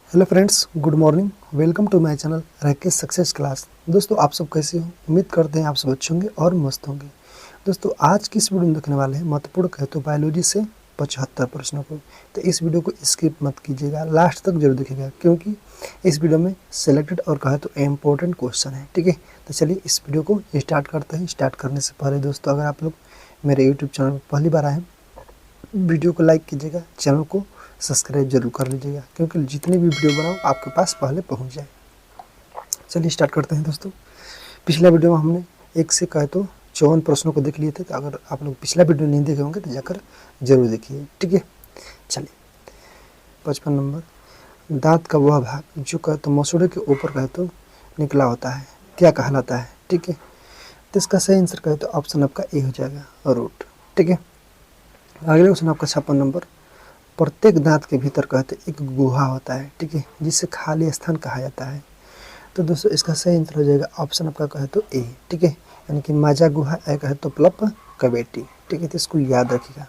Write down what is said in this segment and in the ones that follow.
Hello friends, good morning. Welcome to my channel Rakesh success class. दोस्तों, आप सब कैसे हो? उम्मीद करते हैं आप सब अच्छे होंगे और मस्त होंगे। दोस्तों, आज की इस वीडियो में देखने वाले हैं महत्वपूर्ण कहते बायोलॉजी से 75 प्रश्नों को। तो इस वीडियो को स्किप मत कीजिएगा, लास्ट तक जरूर देखिएगा, क्योंकि इस वीडियो में सिलेक्टेड और कहे तो इम्पोर्टेंट क्वेश्चन है। ठीक है, तो चलिए इस वीडियो को स्टार्ट करते हैं। स्टार्ट करने से पहले दोस्तों, अगर आप लोग मेरे यूट्यूब चैनल पर पहली बार आए, वीडियो को लाइक कीजिएगा, चैनल को सब्सक्राइब जरूर कर लीजिएगा, क्योंकि जितनी भी वीडियो बनाओ आपके पास पहले पहुंच जाए। चलिए स्टार्ट करते हैं दोस्तों। पिछला वीडियो में हमने 1 से कहे तो 54 प्रश्नों को देख लिए थे। तो अगर आप लोग पिछला वीडियो नहीं देखे होंगे तो जाकर जरूर देखिए। ठीक है, चलिए 55 नंबर, दांत का वह भाग जो कहे तो मसूड़े के ऊपर कहे तो निकला होता है, क्या कहलाता है? ठीक है, तो इसका सही आंसर कहे तो ऑप्शन आपका ए हो जाएगा, रूट। ठीक है, अगले क्वेश्चन आपका 56 नंबर, प्रत्येक दांत के भीतर कहते एक गुहा होता है, ठीक है, जिसे खाली स्थान कहा जाता है। तो दोस्तों, इसका सही आंसर हो जाएगा ऑप्शन आपका कहे तो ए। ठीक है, यानी कि माजा गुहा, ए कहे तो प्लप कवेटी। ठीक है, तो इसको याद रखिएगा।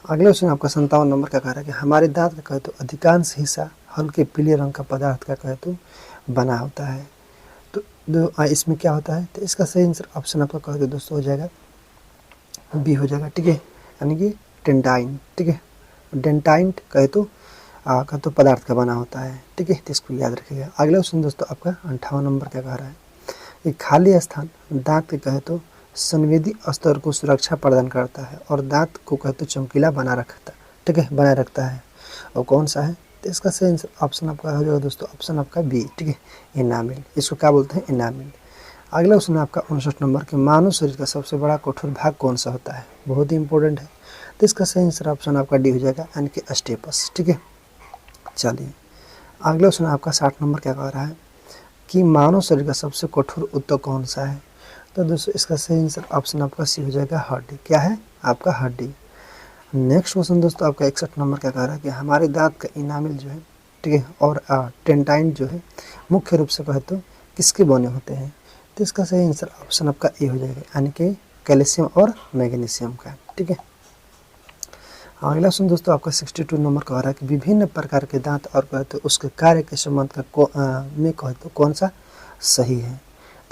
अगले क्वेश्चन आपका 57 नंबर का कह रहा है कि हमारे दांत का कहे तो अधिकांश हिस्सा हल्के पीले रंग का पदार्थ का कहे तो बना होता है। तो इसमें क्या होता है? तो इसका सही आंसर ऑप्शन आपका कहे तो दोस्तों हो जाएगा बी हो जाएगा। ठीक है, यानी कि डेंटाइन। ठीक है, डेंटाइन कहे तो पदार्थ का बना होता है। ठीक है, तो इसको याद रखिएगा। अगला क्वेश्चन दोस्तों आपका 58 नंबर क्या कह रहा है कि खाली स्थान दांत के कहे तो संवेदी स्तर को सुरक्षा प्रदान करता है और दांत को कहे तो चमकीला बना रखता है। ठीक है, बनाए रखता है। और कौन सा है? तो इसका सही आंसर ऑप्शन आपका हो जाएगा दोस्तों, ऑप्शन आपका बी। ठीक है, इनामिल। इसको क्या बोलते हैं? इनामिल। अगला क्वेश्चन आपका 59 नंबर के मानव शरीर का सबसे बड़ा कठोर भाग कौन सा होता है? बहुत ही इंपॉर्टेंट है। तो इसका सही आंसर ऑप्शन आपका डी हो जाएगा, यानी कि स्टेपस। ठीक है, चलिए अगला क्वेश्चन आपका 60 नंबर क्या कह रहा है कि मानव शरीर का सबसे कठोर ऊतक कौन सा है? तो दोस्तों, इसका सही आंसर ऑप्शन आपका सी हो जाएगा, हड्डी। क्या है? आपका हड्डी। नेक्स्ट क्वेश्चन दोस्तों आपका 61 नंबर क्या कह रहा है कि हमारे दांत का इनामिल जो है, ठीक है, और टेंटाइन जो है मुख्य रूप से कहे तो किसके बने होते हैं? तो इसका सही आंसर ऑप्शन आपका ए हो जाएगा, यानी कि कैल्शियम और मैग्नीशियम का। ठीक है, अगला क्वेश्चन दोस्तों आपका 62 नंबर का आ रहा है कि विभिन्न प्रकार के दांत और कहे तो उसके कार्य के संबंध का में कहे तो कौन सा सही है?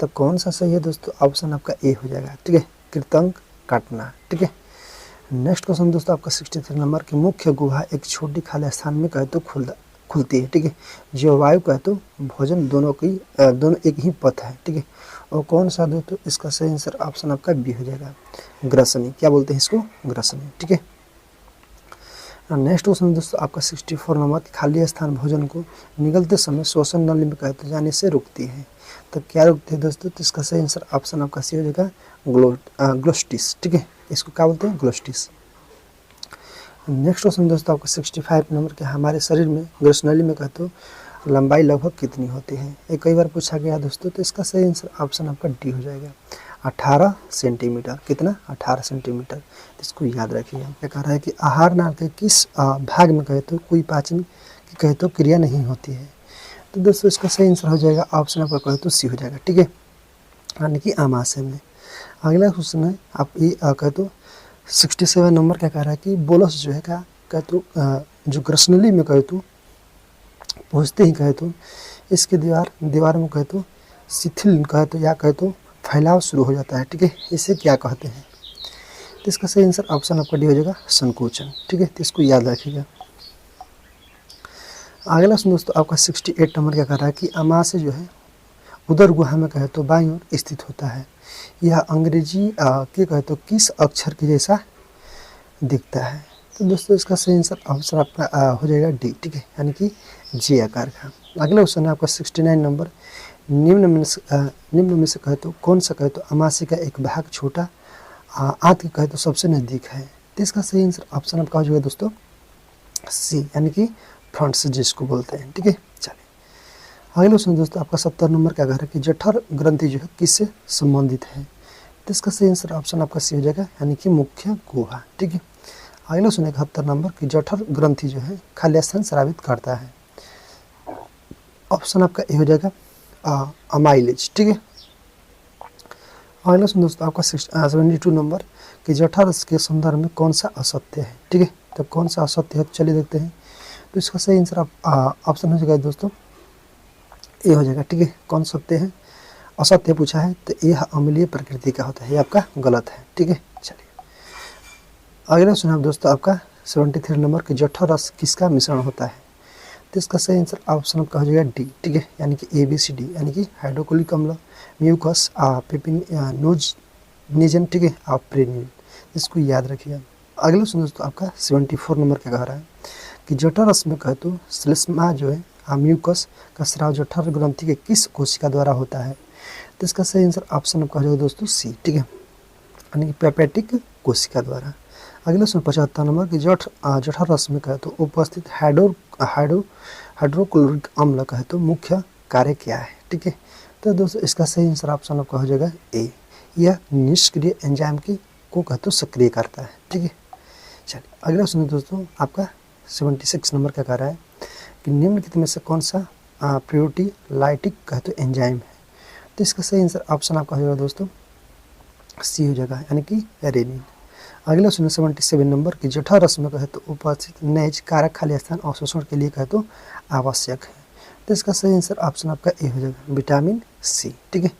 तो कौन सा सही है दोस्तों? ऑप्शन आपका ए हो जाएगा। ठीक है, कृतंक काटना। ठीक है, नेक्स्ट क्वेश्चन दोस्तों आपका 63 नंबर की मुख्य गुहा एक छोटी खाली स्थान में कहे तो खुलती है। ठीक है, जो वायु कहे तो भोजन दोनों एक ही पथ है। ठीक है, और कौन सा दोस्तों? इसका सही आंसर ऑप्शन आपका बी हो जाएगा, ग्रसनी। क्या बोलते हैं इसको? ग्रसनी। ठीक है, नेक्स्ट क्वेश्चन दोस्तों आपका 64 नंबर, खाली स्थान भोजन को निगलते समय श्वसन नली में कहते जाने से रुकती है। तो क्या रुकती है दोस्तों? तो इसका सही आंसर ऑप्शन आपका सी हो जाएगा, ग्लोस्टिस। ठीक है, इसको क्या बोलते हैं? ग्लोस्टिस। नेक्स्ट क्वेश्चन दोस्तों आपका 65 नंबर के हमारे शरीर में ग्रसनली में कहते हो लंबाई लगभग कितनी होती है? ये कई बार पूछा गया दोस्तों। तो इसका सही आंसर ऑप्शन आपका डी हो जाएगा, 18 सेंटीमीटर। कितना? 18 सेंटीमीटर। इसको याद रखिएगा। क्या कह रहा है कि आहार नाल के किस भाग में कहे तो कोई पाचन की कहे तो क्रिया नहीं होती है? तो दोस्तों, इसका सही आंसर हो जाएगा ऑप्शन आपका कहे तो सी हो जाएगा। ठीक है, यानी कि आमाशय में। अगला क्वेश्चन है आप ये कहे तो 67 नंबर क्या कह रहा है कि बोलस जो है क्या कहे तो जो ग्रसनली में कहे तो पहुँचते ही कहे तो इसके दीवार में कहे तो शिथिल कहे तो या कहे तो फैलाव शुरू हो जाता है। ठीक है, इसे क्या कहते हैं? तो इसका सही आंसर ऑप्शन आपका डी हो जाएगा, संकोचन। ठीक है, तो इसको याद रखिएगा। अगला दोस्तों आपका 68 नंबर क्या कर रहा है कि आमाशय जो है उदर गुहा में कहे तो बाईं ओर स्थित होता है। यह अंग्रेजी के कहे तो किस अक्षर के जैसा दिखता है? तो दोस्तों, इसका सही आंसर ऑप्शन आपका हो जाएगा डी। ठीक है, यानी कि जे आकार का। अगला क्वेश्चन है आपका 69 नंबर, निम्न में से कहे तो कौन सा कहे तो आमाशय का एक भाग छोटा आंत के कहे तो सबसे नज़दीक है? तो इसका सही आंसर ऑप्शन आपका हो जाएगा दोस्तों सी, यानी कि फ्रंट से जिसको बोलते हैं। ठीक है, चलिए अगले क्वेश्चन दोस्तों आपका 70 नंबर क्या कह रहा है कि जठर ग्रंथि जो है किससे संबंधित है? तो इसका सही आंसर ऑप्शन आपका सी हो जाएगा, यानी कि मुख्य गुहा। ठीक है, अगले क्वेश्चन 71 नंबर की जठर ग्रंथि जो है खाली स्थान स्रावित करता है। ऑप्शन आपका ए हो जाएगा, अमाइलेज। ठीक है, अगला क्वेश्चन दोस्तों आपका 72 नंबर कि जठर के संदर्भ में कौन सा असत्य है? ठीक है, तो कौन सा असत्य है? चलिए देखते हैं। तो इसका सही आंसर ऑप्शन हो जाएगा दोस्तों ए हो जाएगा। ठीक है, कौन सत्य है? असत्य पूछा है तो यह अम्लीय प्रकृति का होता है, ये आपका गलत है। ठीक है, चलिए अगला सुनाब दोस्तों आपका 73 नंबर के जठर रस किसका मिश्रण होता है? तो इसका सही आंसर ऑप्शन आपका हो जाएगा डी। ठीक है, यानी कि ABCD, यानी कि हाइड्रोक्लोरिक अम्ल, म्यूकस, पेपिन नोज निजन। ठीक है, आप प्रेनिन, इसको याद रखिए। अगला सुनो दोस्तों आपका 74 नंबर क्या कह रहा है कि जठर रस में कहे तो श्लेष्मा जो है म्यूकस का स्राव जठर ग्रंथि के किस कोशिका द्वारा होता है? तो इसका सही आंसर ऑप्शन आपका हो जाएगा दोस्तों सी। ठीक है, यानी कि पेपेटिक कोशिका द्वारा। अगला सुनो 75 नंबर की जठर रस में कहे तो उपस्थित हाइड्रोक्लोरिक अम्ल कहे तो मुख्य कार्य क्या है? ठीक है, तो दोस्तों इसका सही आंसर ऑप्शन आपका हो जाएगा ए, यह निष्क्रिय एंजाइम को कहे तो सक्रिय करता है। ठीक है, चलिए अगला सुनो दोस्तों आपका 76 नंबर का कह रहा है कि निम्नलिखित में से कौन सा प्रोटीलाइटिक कहे तो एंजाइम है? तो इसका सही आंसर ऑप्शन आपका हो जाएगा दोस्तों सी हो जाएगा, यानी कि रेनिन। अगला सुनो 77 नंबर की जठर रस में कहे तो उपस्थित नेज कारक खाली स्थान अवशोषण के लिए कहे तो आवश्यक है। तो इसका सही आंसर ऑप्शन आपका ए हो जाएगा, विटामिन सी। ठीक है,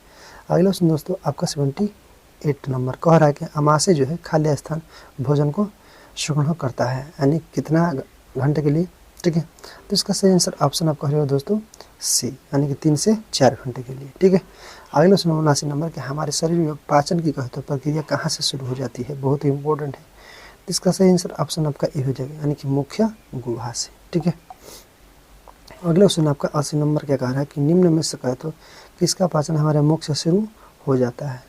अगला सुनो दोस्तों आपका 78 नंबर कह रहा है कि अमाशय जो है खाली स्थान भोजन को सुगढ़ करता है, यानी कितना घंटे के लिए? ठीक है, तो इसका सही आंसर ऑप्शन आपका हो जाएगा दोस्तों सी, यानी कि 3 से 4 घंटे के लिए। ठीक है, अगला सुनो 79 नंबर कि हमारे शरीर में पाचन की कहते प्रक्रिया कहाँ से शुरू हो जाती है? बहुत ही इंपॉर्टेंट है। तो इसका सही आंसर ऑप्शन आपका ए हो जाएगा, यानी कि मुख्य गुहा से। ठीक है, अगला सुनो आपका 80 नंबर क्या कह रहा है कि निम्न में से कहे तो किसका पाचन हमारे मुख से शुरू हो जाता है?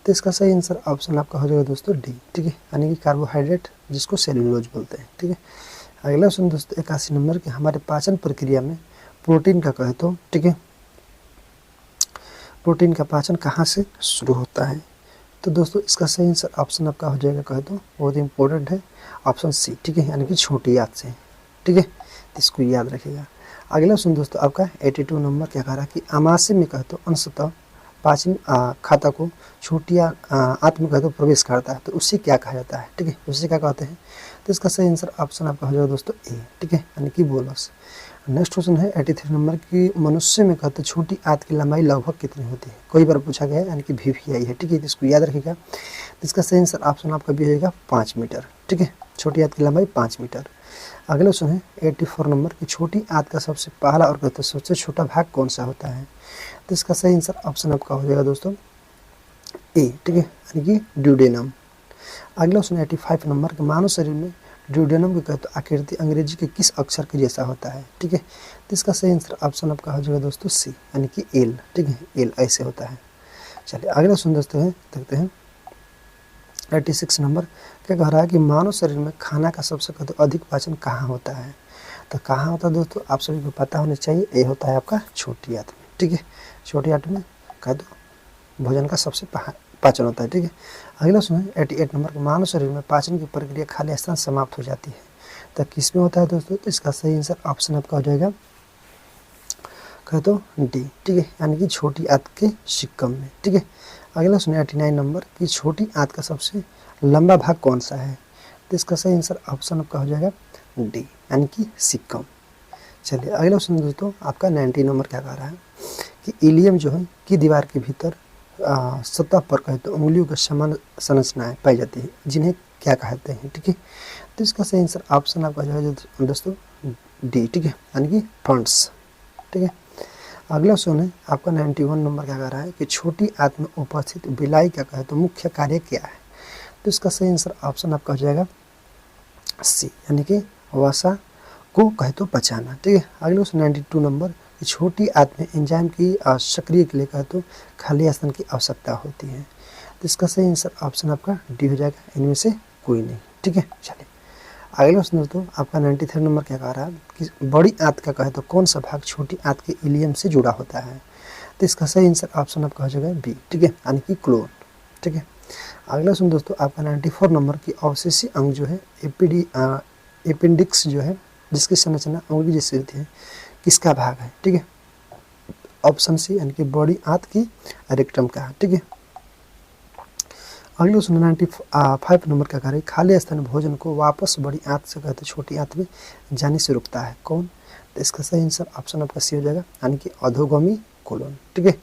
तो इसका सही आंसर ऑप्शन आपका हो जाएगा दोस्तों डी। ठीक है, यानी कि कार्बोहाइड्रेट, जिसको सेल्यूलोज बोलते हैं। ठीक है, अगला सुन दोस्तों 81 नंबर के हमारे पाचन प्रक्रिया में प्रोटीन का कहे तो, ठीक है, प्रोटीन का पाचन कहाँ से शुरू होता है? तो दोस्तों इसका सही आंसर ऑप्शन आपका हो जाएगा कहे तो बहुत इंपॉर्टेंट है, ऑप्शन सी। ठीक है, यानी कि छोटी आंत से। ठीक है, इसको याद रखिएगा। अगला सुन दोस्तों आपका 82 नंबर क्या कह रहा है कि अमाशय में कहे तो अंशतः पाचन खाता को छोटी आंत में कहे तो प्रवेश करता है, तो उससे क्या कहा जाता है? ठीक है, उससे क्या कहते हैं? तो इसका सही आंसर ऑप्शन आपका हो जाएगा दोस्तों ए। ठीक है, यानी कि बोलस। नेक्स्ट क्वेश्चन है 83 नंबर की मनुष्य में कहते छोटी आंत की लंबाई लगभग कितनी होती है? कई बार पूछा गया है, यानी कि VVI है। ठीक है, इसको याद रखिएगा। तो इसका सही आंसर ऑप्शन आपका भी होगा 5 मीटर। ठीक है, छोटी आंत की लंबाई 5 मीटर। अगला क्वेश्चन है 84 नंबर की छोटी आंत का सबसे पहला और कहते सबसे छोटा भाग कौन सा होता है? तो इसका सही आंसर ऑप्शन आपका हो जाएगा दोस्तों ए। ठीक है, यानी कि ड्यूडेनम। अगला क्वेश्चन 85 नंबर के मानव शरीर में ड्यूडेनम की कहते आकृति अंग्रेजी के किस अक्षर के जैसा होता है? ठीक है, तो इसका सही आंसर ऑप्शन आपका हो जाएगा दोस्तों सी, यानी कि एल। ठीक है, एल ऐसे होता है। चलिए अगला क्वेश्चन दोस्तों है देखते हैं 86 नंबर क्या कह रहा है कि मानव शरीर में खाना का सबसे कहते अधिक पाचन कहाँ होता है? तो कहाँ होता है दोस्तों? आप सभी को पता होना चाहिए, ये होता है आपका छोटी आंत में। ठीक है, छोटी आंत में कह दो भोजन का सबसे पाचन होता है। ठीक है, अगला सुनिए 88 नंबर के मानव शरीर में पाचन की प्रक्रिया खाली स्थान समाप्त हो जाती है, तो किस में होता है दोस्तों? तो इसका सही आंसर ऑप्शन आपका हो जाएगा कह तो डी। ठीक है, यानी कि छोटी आंत के सिक्कम में। ठीक है, अगला सुनिए 89 नंबर की छोटी आंत का सबसे लंबा भाग कौन सा है? तो इसका सही आंसर ऑप्शन आपका हो जाएगा डी, यानी कि सिक्कम। चलिए अगला सुनिए दोस्तों आपका 90 नंबर क्या कह रहा है कि इलियम जो है की दीवार के भीतर सतह पर कहे तो उंगलियों के समान संरचनाएं पाई जाती है, जिन्हें क्या कहते हैं? ठीक है, तो इसका सही आंसर ऑप्शन आपका जो है दोस्तों डी। ठीक है, यानी कि फंड्स। ठीक है, अगला क्वेश्चन है आपका 91 नंबर क्या कह रहा है कि छोटी आंत में उपस्थित बिलाई का कहे तो मुख्य कार्य क्या है? तो इसका सही आंसर ऑप्शन आपका हो जाएगा सी, यानी कि वसा को कहे तो पचाना। ठीक है, अगले क्वेश्चन 92 नंबर छोटी आंत में एंजाइम की सक्रिय के लिए कहे तो खाली स्थान की आवश्यकता होती है, तो इसका सही आंसर ऑप्शन आपका डी हो जाएगा, इनमें से कोई नहीं। ठीक है, चलिए अगला क्वेश्चन दोस्तों आपका 93 नंबर क्या कह रहा है कि बड़ी आंत का कहे तो कौन सा भाग छोटी आंत के इलियम से जुड़ा होता है? तो इसका सही आंसर ऑप्शन आपका हो जाएगा बी। ठीक है, यानी कि क्लोन। ठीक है, अगला क्वेश्चन दोस्तों आपका 94 नंबर की अवशेषी अंग जो है एपेंडिक्स जो है जिसकी संरचना अंगुली जैसी होती है, किसका भाग है? ठीक है, ऑप्शन सी, यानी कि बड़ी आंत की रेक्टम का। ठीक है, अगले क्वेश्चन 95 नंबर का कार्य खाली स्थान भोजन को वापस बड़ी आंत से कहते छोटी आंत में जाने से रुकता है कौन। तो इसका सही आंसर ऑप्शन आपका सी हो जाएगा, यानी कि अधोगामी कोलन। ठीक है।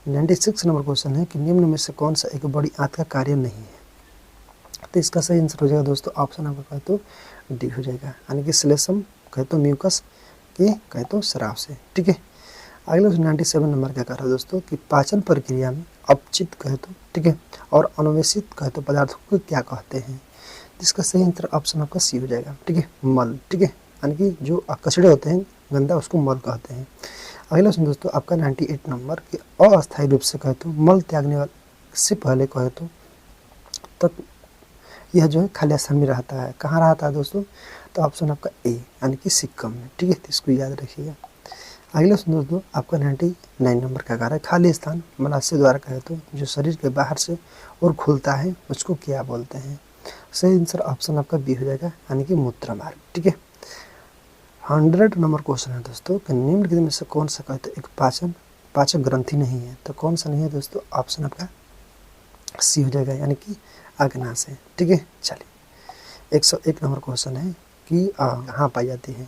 96 नंबर क्वेश्चन है कि निम्न में से कौन सा एक बड़ी आंत का कार्य नहीं है। तो इसका सही आंसर हो जाएगा दोस्तों ऑप्शन आपका कहे तो डी हो जाएगा, यानी कि श्लेष्म कहे तो म्यूकस के कहे तो स्राव से। ठीक है। अगले 97 नंबर का कार्य दोस्तों कि पाचन प्रक्रिया में अपचित कहे तो ठीक है और अनवेशित कहे तो पदार्थों को क्या कहते हैं। जिसका सही आंसर ऑप्शन आपका सी हो जाएगा। ठीक है, मल। ठीक है, यानी कि जो कचड़े होते हैं गंदा उसको मल कहते हैं। अगला क्वेश्चन दोस्तों आपका 98 नंबर कि अस्थायी रूप से कहे तो मल त्यागने वाले से पहले कहे तो तक यह जो है खाली स्थान में रहता है। कहाँ रहता है दोस्तों, तो ऑप्शन आपका ए, यानी कि सिक्कम में। ठीक है, तो इसको याद रखिएगा। अगला क्वेश्चन दोस्तों आपका 99 नंबर का कार्य खाली स्थान मलाशय द्वारा कहे तो जो शरीर के बाहर से और खुलता है उसको क्या बोलते हैं। सही आंसर ऑप्शन आपका बी हो जाएगा, यानी कि मूत्र मार्ग। ठीक है। 100 नंबर क्वेश्चन है दोस्तों कि निम्नलिखित में से कौन सा कहते एक पाचक ग्रंथि नहीं है। तो कौन सा नहीं है दोस्तों, ऑप्शन आपका सी हो जाएगा, यानी कि अग्नाशय। ठीक है। चलिए 101 नंबर क्वेश्चन है कि कहाँ पाई जाती है।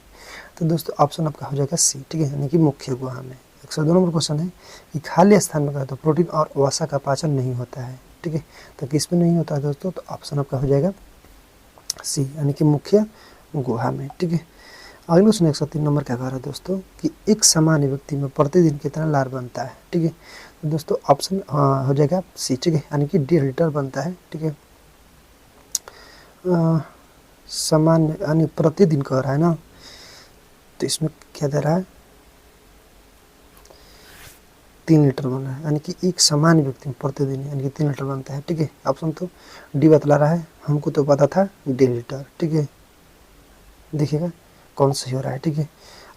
तो दोस्तों ऑप्शन आपका हो जाएगा सी। ठीक है, यानी कि मुख्य गुहा में। 102 नंबर क्वेश्चन है कि खाली स्थान में कहा तो प्रोटीन और वसा का पाचन नहीं होता है। ठीक है, तो किस में नहीं होता है दोस्तों, तो ऑप्शन आपका हो जाएगा सी, यानी कि मुख्य गुहा में। ठीक है। अगले क्वेश्चन 103 नंबर का कह रहा है दोस्तों कि एक सामान्य व्यक्ति में प्रतिदिन कितना लार बनता है। ठीक है, तो दोस्तों ऑप्शन हो जाएगा सी। ठीक है, यानी कि 1.5 लीटर बनता है। ठीक है, सामान्य यानी प्रतिदिन कह रहा है ना, तो इसमें क्या दे रहा है 3 लीटर बन रहा है, यानी कि एक सामान्य व्यक्ति में प्रतिदिन यानी कि 3 लीटर बनता है। ठीक है, ऑप्शन तो डी बतला रहा है, हमको तो पता था 1.5 लीटर। ठीक है, देखिएगा कौन सही हो रहा है। ठीक है।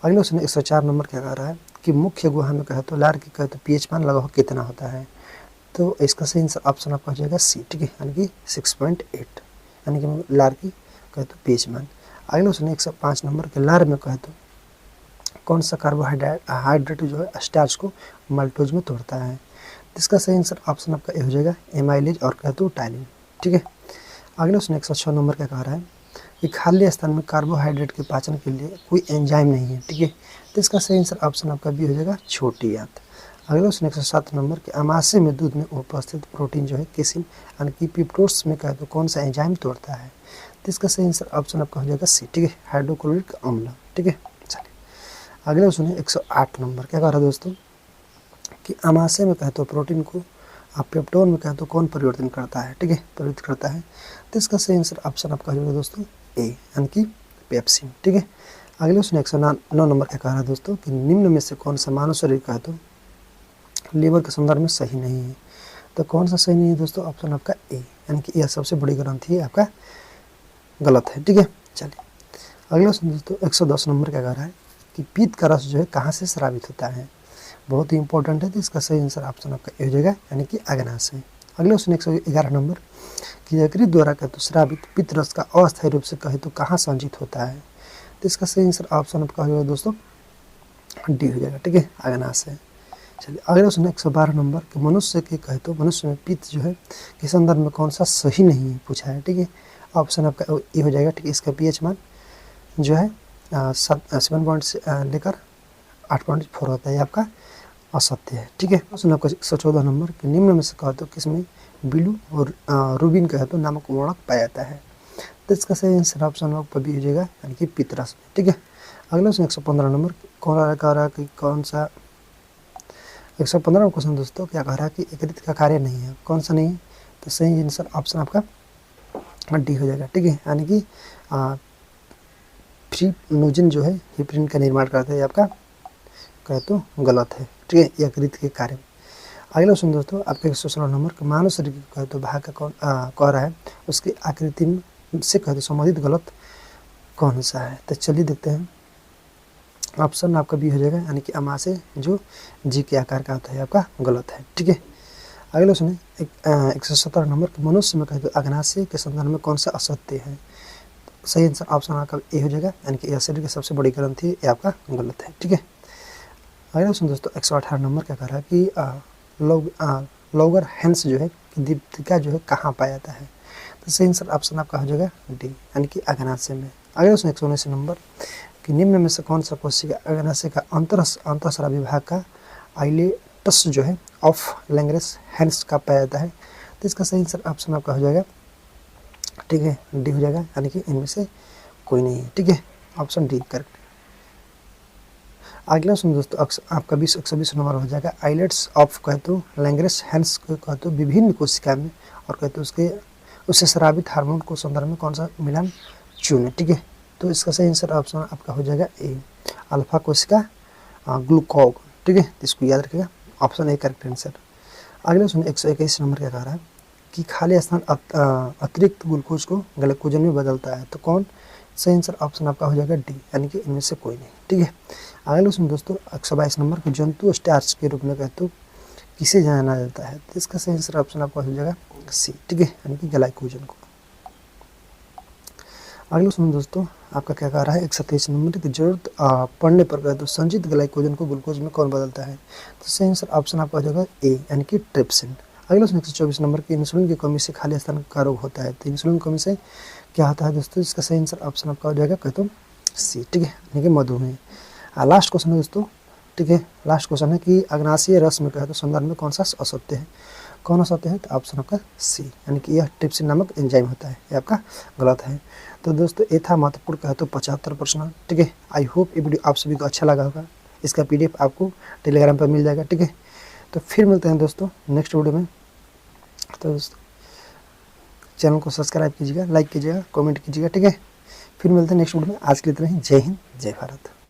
अगले क्वेश्चन 104 नंबर क्या कह रहा है कि मुख्य गुहा में कहे तो लार की कहे तो पीएच मान लगभग कितना होता है। तो इसका सही ऑप्शन आपका हो जाएगा सी। ठीक है, यानी कि 6.8, यानी कि लार की कहे तो पीएच मान। अगले क्वेश्चन 105 नंबर के लार में कहे तो कौन सा कार्बोहाइड्रेट जो है स्टार्च को माल्टोज में तोड़ता है। इसका सही आंसर ऑप्शन आपका ए हो जाएगा, एमाइलेज और कहे तो टाइलिन। ठीक है। अगले क्वेश्चन 106 नंबर का कह रहा है कि खाली स्थान में कार्बोहाइड्रेट के पाचन के लिए कोई एंजाइम नहीं है। ठीक है, तो इसका सही आंसर ऑप्शन आपका बी हो जाएगा, छोटी आंत। अगले क्वेश्चन 107 नंबर के अमाशय में दूध में उपस्थित प्रोटीन जो है केसिन यानी कि पिप्टोस में कहे तो कौन सा एंजाइम तोड़ता है। तो इसका सही आंसर ऑप्शन आपका हो जाएगा सी। ठीक है, हाइड्रोक्लोरिक अम्ल। ठीक है। चलिए अगले क्वेश्चन 108 नंबर क्या कह रहा है दोस्तों कि अमाशय में कहे तो प्रोटीन को पेप्टोन में कहे तो कौन परिवर्तन करता है। ठीक है, परिवर्तित करता है। तो इसका सही आंसर ऑप्शन आपका हो जाएगा दोस्तों ए, यानी कि पेप्सिन। ठीक है। अगले क्वेश्चन 109 नंबर क्या कह रहा है दोस्तों कि निम्न में से कौन सा मानव शरीर कहे तो लीवर के संदर्भ में सही नहीं है। तो कौन सा सही नहीं है दोस्तों, ऑप्शन आपका ए, यानी कि यह सबसे बड़ी ग्रंथि है आपका गलत है। ठीक है। चलिए अगले क्वेश्चन दोस्तों 110 नंबर क्या कह रहा है कि पीत का रस जो है कहाँ से स्रावित होता है। बहुत ही इंपॉर्टेंट है, तो इसका सही आंसर ऑप्शन आपका ए हो जाएगा, यानी कि अग्नाशय। अगले क्वेश्चन 111 नंबर कि यकृत द्वारा कहे तो स्रावित पित्त रस का अस्थायी रूप से कहे तो कहाँ संचित होता है। तो इसका सही आंसर ऑप्शन आपका हो जाएगा दोस्तों डी हो जाएगा। ठीक है, अग्नाशय। चलिए अगले क्वेश्चन 112 नंबर कि मनुष्य के कहे तो मनुष्य में पित्त जो है के संदर्भ में कौन सा सही नहीं है पूछा है। ठीक है, ऑप्शन आपका ए हो जाएगा। ठीक है, इसका पीएच मान जो है 7 पॉइंट से लेकर 8.4 होता है, आपका असत्य है। ठीक है। क्वेश्चन आपका 114 नंबर कि निम्न में से कहा तो किसमें बिलू और रूबिन कहे तो नामक वर्णक पाया जाता है। तो इसका सही आंसर ऑप्शन आपका बी हो जाएगा, यानी कि पितरस में। ठीक है। अगला क्वेश्चन 115 नंबर कह रहा है कि कौन सा 115 क्वेश्चन दोस्तों क्या कह रहा है कि एकीकृत का कार्य नहीं है। कौन सा नहीं है, तो सही आंसर ऑप्शन आपका डी हो जाएगा। ठीक है, यानी कि फ्रीनोजिन जो है हिप्रिन का निर्माण करता है, आपका कहे तो गलत है। ठीक है, यकृत के कार्य में। अगला क्वेश्चन दोस्तों आपके 116 नंबर मानव शरीर के कहे तो भाग का कौन कह रहा है उसकी आकृति से कहे तो संबंधित गलत कौन सा है। तो चलिए देखते हैं, ऑप्शन आपका बी हो जाएगा, यानी कि अमाशय जो जी के आकार का होता है आपका गलत है। ठीक है। अगले क्वेश्चन 117 नंबर मनुष्य में कहे तो अग्नाशय के संदर्भ में कौन सा असत्य है। सही आंसर ऑप्शन आपका ए हो जाएगा, यानी कि यह शरीर की सबसे बड़ी ग्रंथि है, ये आपका गलत है। ठीक है। अगला क्वेश्चन दोस्तों 118 नंबर क्या कह रहा है कि लॉगर हैंस जो है कि दीप्तिका जो है कहाँ पाया जाता है, तो सही आंसर ऑप्शन आपका हो जाएगा डी, यानी कि अग्नाशय में। अगला क्वेश्चन 119 नंबर कि निम्न में से कौन सा कोशिका अग्नाशय का अंतःस्रावी विभाग का आइलेटस जो है ऑफ लैंग्रेस हैंड्स का पाया जाता है, तो इसका सही आंसर ऑप्शन आपका हो जाएगा, ठीक है, डी हो जाएगा, यानी कि इनमें से कोई नहीं है, ठीक है, ऑप्शन डी करेक्ट। अगला सुन दोस्तों आपका 120 नंबर हो जाएगा आइलेट्स ऑफ कहते लैंग्रेस हैंड्स को कहते विभिन्न कोशिका में और कहते उससे स्रावित हार्मोन को संदर्भ में कौन सा मिलान चुने, ठीक है, तो इसका सही आंसर ऑप्शन आपका हो जाएगा ए, अल्फा कोशिका ग्लूकोग, ठीक है, इसको याद रखिएगा, ऑप्शन ए करेक्ट आंसर। अगला सुन 121 नंबर क्या कह रहा है कि खाली स्थान अतिरिक्त ग्लूकोज को ग्लाइकोजन में बदलता है, तो कौन, सही आंसर ऑप्शन आपका हो जाएगा डी, यानी कि इनमें से कोई नहीं, ठीक है। अगला सुन दोस्तों 122 नंबर को जंतु स्टार्च के रूप में कहते किसे जाना जाता है, तो इसका सही आंसर ऑप्शन आपका हो जाएगा सी, ठीक है, यानी कि ग्लाइकोजन को। अगला सुन दोस्तों आपका क्या कह रहा है 127 नंबर की जरूरत पड़ने पर कहते संचित ग्लाइकोजन को ग्लूकोज में कौन बदलता है, तो सही आंसर ऑप्शन आपका हो जाएगा ए, यानी कि ट्रिप्सिन। अगला सुन 124 नंबर की इंसुलिन की कमी से खाली स्थान का रोग होता है, तो इंसुलिन की कमी से क्या होता है दोस्तों, इसका सही आंसर ऑप्शन आपका हो जाएगा कहते सी, ठीक है, यानी कि मधुमेह। लास्ट क्वेश्चन है दोस्तों, ठीक है, लास्ट क्वेश्चन है कि अग्नाशयी रस में कहते संदर्भ में कौन सा असत्य है, कौन असत्य है, तो ऑप्शन आपका सी, यानी कि यह ट्रिप्सिन नामक एंजाइम होता है, ये आपका गलत है। तो दोस्तों ये था महत्वपूर्ण कहते 75 प्रश्न, ठीक है। आई होप ये वीडियो आप सभी को अच्छा लगा होगा, इसका PDF आपको टेलीग्राम पर मिल जाएगा, ठीक है। तो फिर मिलते हैं दोस्तों नेक्स्ट वीडियो में, तो दोस्तों चैनल को सब्सक्राइब कीजिएगा, लाइक कीजिएगा, कमेंट कीजिएगा, ठीक है। फिर मिलते हैं नेक्स्ट वीडियो में, आज के लिए इतना ही, जय हिंद जय भारत।